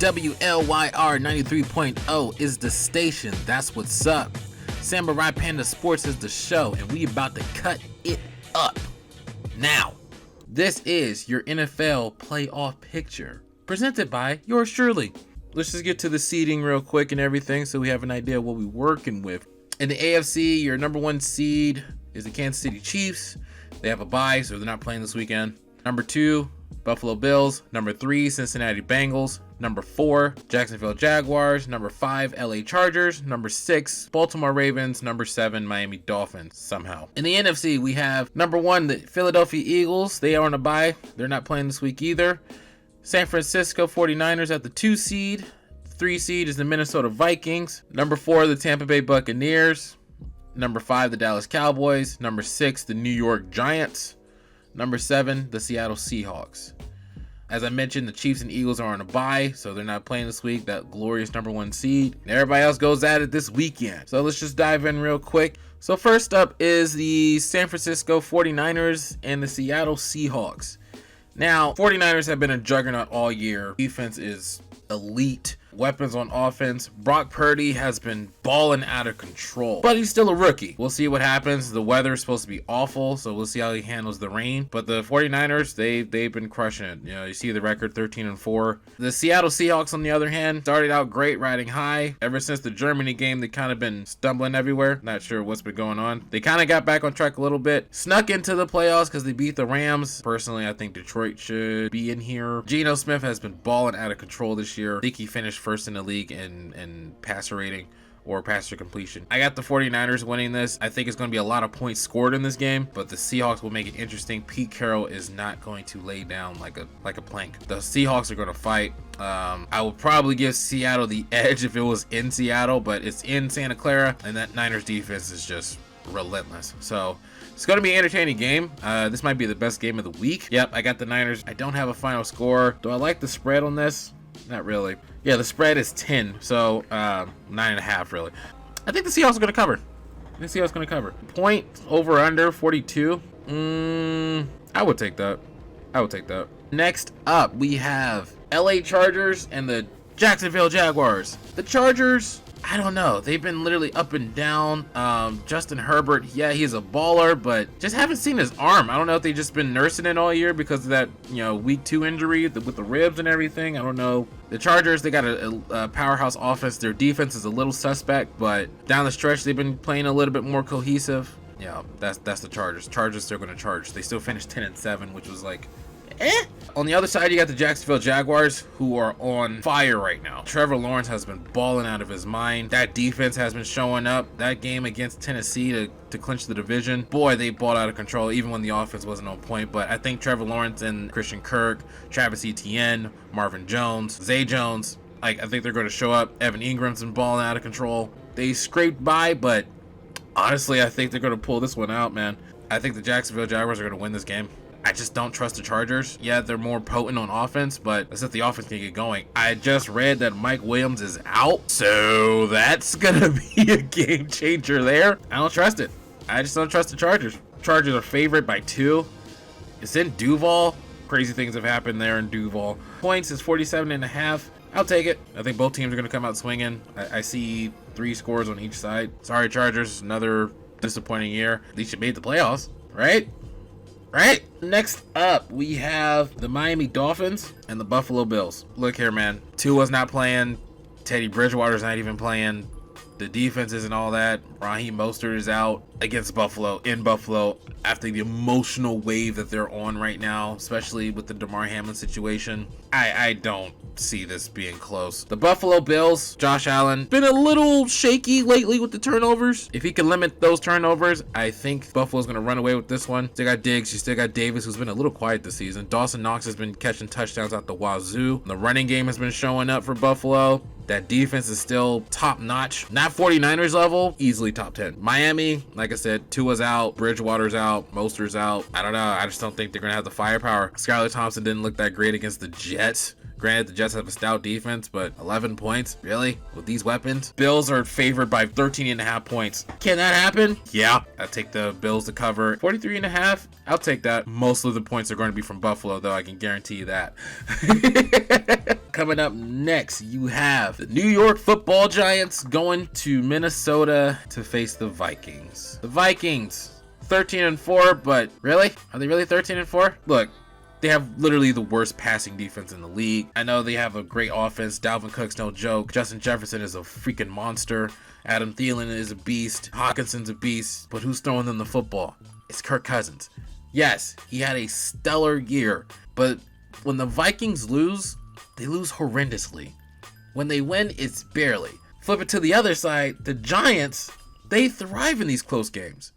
WLYR 93.0 is the station. That's what's up. Samurai Panda Sports is the show, and we about to cut it up. Now, this is your NFL playoff picture, presented by yours truly. Let's just get to the seeding real quick and everything so we have an idea of what we're working with. In the AFC, your number one seed is the Kansas City Chiefs. They have a bye, so they're not playing this weekend. Number 2, Buffalo Bills. Number 3, Cincinnati Bengals. Number 4, Jacksonville Jaguars. Number 5, LA Chargers. Number 6, Baltimore Ravens. Number 7, Miami Dolphins, somehow. In the NFC, we have number 1, the Philadelphia Eagles. They are on a bye. They're not playing this week either. San Francisco 49ers at the 2 seed. 3 seed is the Minnesota Vikings. Number 4, the Tampa Bay Buccaneers. Number 5, the Dallas Cowboys. Number 6, the New York Giants. Number 7, the Seattle Seahawks. As I mentioned, the Chiefs and Eagles are on a bye, so they're not playing this week, that glorious number 1 seed. And everybody else goes at it this weekend. So let's just dive in real quick. So first up is the San Francisco 49ers and the Seattle Seahawks. Now, 49ers have been a juggernaut all year. Defense is elite. Weapons on offense. Brock Purdy has been balling out of control, but he's still a rookie. We'll see what happens. The weather is supposed to be awful, so we'll see how he handles the rain. But the 49ers, they've been crushing it. You know, you see the record 13-4. The Seattle Seahawks, on the other hand, started out great, riding high. Ever since the Germany game, they kind of been stumbling everywhere. Not sure what's been going on. They kind of got back on track a little bit. Snuck into the playoffs because they beat the Rams. Personally, I think Detroit should be in here. Geno Smith has been balling out of control this year. I think he finished first in the league in passer rating or passer completion. I got the 49ers winning this. I think it's going to be a lot of points scored in this game, but the Seahawks will make it interesting. Pete Carroll is not going to lay down like a plank. The Seahawks are going to fight. I would probably give Seattle the edge if it was in Seattle, but it's in Santa Clara, and that Niners defense is just relentless. So it's going to be an entertaining game. This might be the best game of the week. Yep, I got the Niners. I don't have a final score. Do I like the spread on this? Not really. Yeah, the spread is 10, so 9.5 really. I think the Seahawks are going to cover. Point over under 42. I would take that. Next up, we have LA Chargers and the Jacksonville Jaguars. The Chargers, I don't know. They've been literally up and down. Justin Herbert, yeah, he's a baller, but just haven't seen his arm. I don't know if they've just been nursing it all year because of that, week 2 injury with the ribs and everything. I don't know. The Chargers, they got a powerhouse offense. Their defense is a little suspect, but down the stretch, they've been playing a little bit more cohesive. Yeah, that's the Chargers. Chargers, they're going to charge. They still finished 10-7, which was like, On the other side, you got the Jacksonville Jaguars, who are on fire right now. Trevor Lawrence has been balling out of his mind. That defense has been showing up. That game against Tennessee to clinch the division, boy, they balled out of control even when the offense wasn't on point. But I think Trevor Lawrence and Christian Kirk, Travis Etienne, Marvin Jones, Zay Jones, I think they're going to show up. Evan Ingram's been balling out of control. They scraped by, but honestly, I think they're going to pull this one out, man. I think the Jacksonville Jaguars are going to win this game. I just don't trust the Chargers. Yeah, they're more potent on offense, but let's let the offense can get going. I just read that Mike Williams is out, so that's gonna be a game changer there. I don't trust it. I just don't trust the Chargers. Chargers are favored by 2. It's in Duval. Crazy things have happened there in Duval. Points is 47.5. I'll take it. I think both teams are gonna come out swinging. I see 3 scores on each side. Sorry, Chargers. Another disappointing year. At least you made the playoffs, right? Right? Next up, we have the Miami Dolphins and the Buffalo Bills. Look here, man. Tua's not playing. Teddy Bridgewater's not even playing. The defense isn't all that. Raheem Mostert is out against Buffalo, in Buffalo, after the emotional wave that they're on right now, especially with the Damar Hamlin situation. I don't see this being close. The Buffalo Bills, Josh Allen, been a little shaky lately with the turnovers. If he can limit those turnovers, I think Buffalo's going to run away with this one. Still got Diggs, you still got Davis, who's been a little quiet this season. Dawson Knox has been catching touchdowns out the wazoo. The running game has been showing up for Buffalo. That defense is still top notch. Not 49ers level, easily top 10. Miami, like I said, Tua's out, Bridgewater's out, Mostert's out. I don't know. I just don't think they're going to have the firepower. Skylar Thompson didn't look that great against the Jets. Granted, the Jets have a stout defense, but 11 points? Really? With these weapons? Bills are favored by 13.5 points. Can that happen? Yeah. I'll take the Bills to cover. 43.5? I'll take that. Most of the points are going to be from Buffalo, though. I can guarantee you that. Coming up next, you have the New York Football Giants going to Minnesota to face the Vikings. The Vikings, 13-4, but really? Are they really 13-4? Look, they have literally the worst passing defense in the league. I know they have a great offense. Dalvin Cook's no joke. Justin Jefferson is a freaking monster. Adam Thielen is a beast. Hawkinson's a beast. But who's throwing them the football? It's Kirk Cousins. Yes, he had a stellar year, but when the Vikings lose, they lose horrendously. When they win, it's barely. Flip it to the other side, the Giants, they thrive in these close games.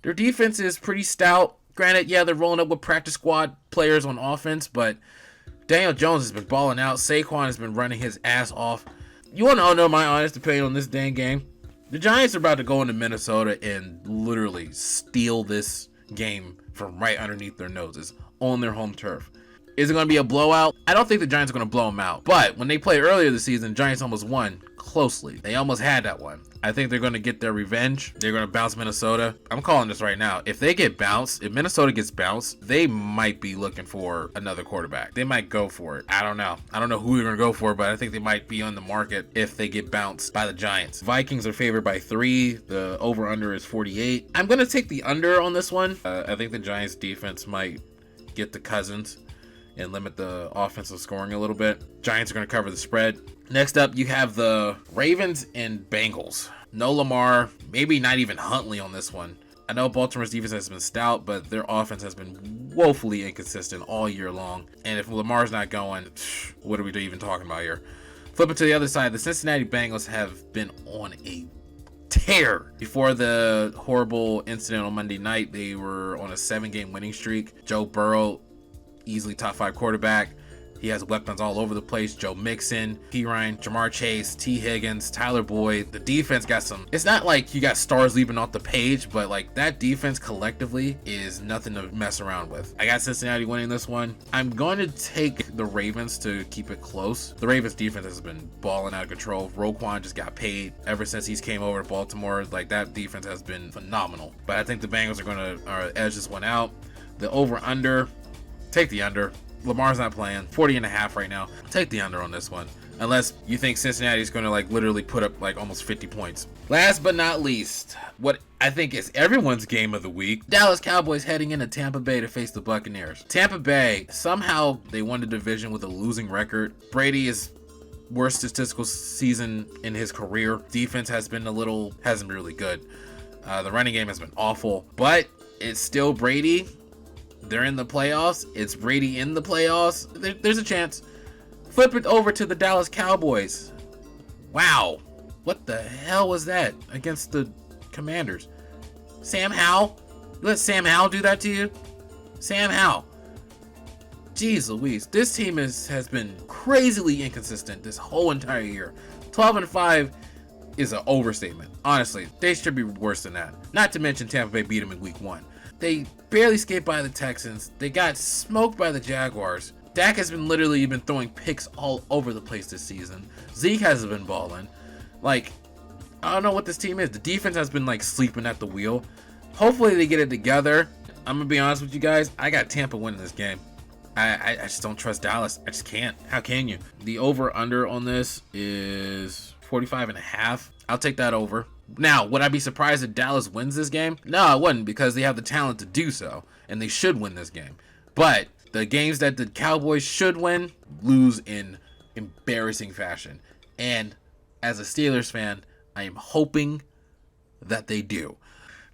Their defense is pretty stout. Granted, yeah, they're rolling up with practice squad players on offense, but Daniel Jones has been balling out. Saquon has been running his ass off. You want to know my honest opinion on this dang game? The Giants are about to go into Minnesota and literally steal this game from right underneath their noses on their home turf. Is it going to be a blowout? I don't think the Giants are going to blow them out. But when they played earlier this season, Giants almost won closely. They almost had that one. I think they're going to get their revenge. They're going to bounce Minnesota. I'm calling this right now. If they get bounced, if Minnesota gets bounced, they might be looking for another quarterback. They might go for it. I don't know. I don't know who they're going to go for, but I think they might be on the market if they get bounced by the Giants. Vikings are favored by 3. The over-under is 48. I'm going to take the under on this one. I think the Giants defense might get the Cousins and limit the offensive scoring a little bit. Giants are going to cover the spread. Next up, you have the Ravens and Bengals. No Lamar, maybe not even Huntley on this one. I know Baltimore's defense has been stout, but their offense has been woefully inconsistent all year long. And if Lamar's not going, what are we even talking about here? Flip it to the other side. The Cincinnati Bengals have been on a tear. Before the horrible incident on Monday night, they were on a 7-game winning streak. Joe Burrow, easily top 5 quarterback. He has weapons all over the place. Joe Mixon, P. Ryan, Jamar Chase, T. Higgins, Tyler Boyd. The defense got some. It's not like you got stars leaping off the page, but like that defense collectively is nothing to mess around with. I got Cincinnati winning this one. I'm going to take the Ravens to keep it close. The Ravens defense has been balling out of control. Roquan just got paid ever since he's came over to Baltimore. Like that defense has been phenomenal. But I think the Bengals are going to edge this one out. The over/under. Take the under. Lamar's not playing. 40.5 right now. Take the under on this one. Unless you think Cincinnati's going to like literally put up like almost 50 points. Last but not least, what I think is everyone's game of the week. Dallas Cowboys heading into Tampa Bay to face the Buccaneers. Tampa Bay, somehow they won the division with a losing record. Brady is worst statistical season in his career. Defense hasn't been really good. The running game has been awful, but it's still Brady. They're in the playoffs. It's Brady in the playoffs. There's a chance. Flip it over to the Dallas Cowboys. Wow. What the hell was that against the Commanders? Sam Howell? You let Sam Howell do that to you? Sam Howell. Jeez Louise. This team has been crazily inconsistent this whole entire year. 12-5 is an overstatement. Honestly, they should be worse than that. Not to mention Tampa Bay beat them in week 1. They barely escaped by the Texans. They got smoked by the Jaguars. Dak has been literally been throwing picks all over the place this season. Zeke hasn't been balling. Like, I don't know what this team is. The defense has been like sleeping at the wheel. Hopefully they get it together. I'm going to be honest with you guys. I got Tampa winning this game. I just don't trust Dallas. I just can't. How can you? The over-under on this is 45.5. I'll take that over. Now, would I be surprised if Dallas wins this game? No, I wouldn't, because they have the talent to do so, and they should win this game. But the games that the Cowboys should win, lose in embarrassing fashion. And as a Steelers fan, I am hoping that they do.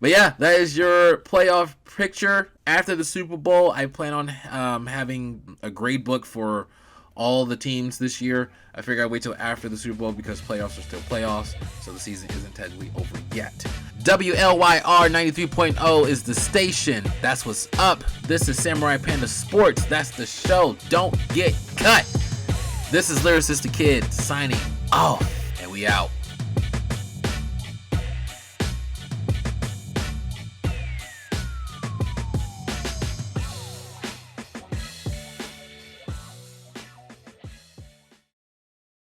But yeah, that is your playoff picture. After the Super Bowl, I plan on having a grade book for all the teams this year. I figure I'd wait till after the Super Bowl because playoffs are still playoffs, so the season isn't technically over yet. WLYR 93.0 is the station. That's what's up. This is Samurai Panda Sports. That's the show. Don't get cut. This is Lyricist the Kid signing off, and we out.